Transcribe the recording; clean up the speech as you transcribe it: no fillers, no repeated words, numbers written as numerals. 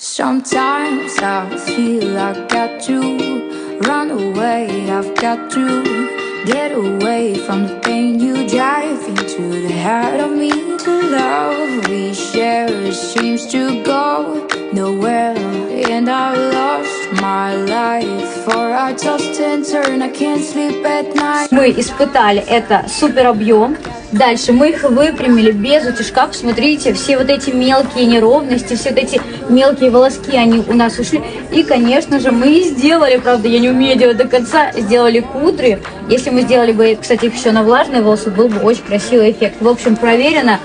Sometimes I feel I've got to run away, I've got to get away from the pain you drive into the heart of me. The love we share seems to go nowhere, and I lost my life for I tossed and turned, I can't sleep at night. Мы испытали это супер объем. Дальше мы их выпрямили без утюжка. Посмотрите, все вот эти мелкие неровности, все вот эти мелкие волоски, они у нас ушли. И, конечно же, мы сделали, правда, я не умею делать до конца, сделали кудри. Если мы сделали бы, кстати, их еще на влажные волосы, был бы очень красивый эффект. В общем, проверено.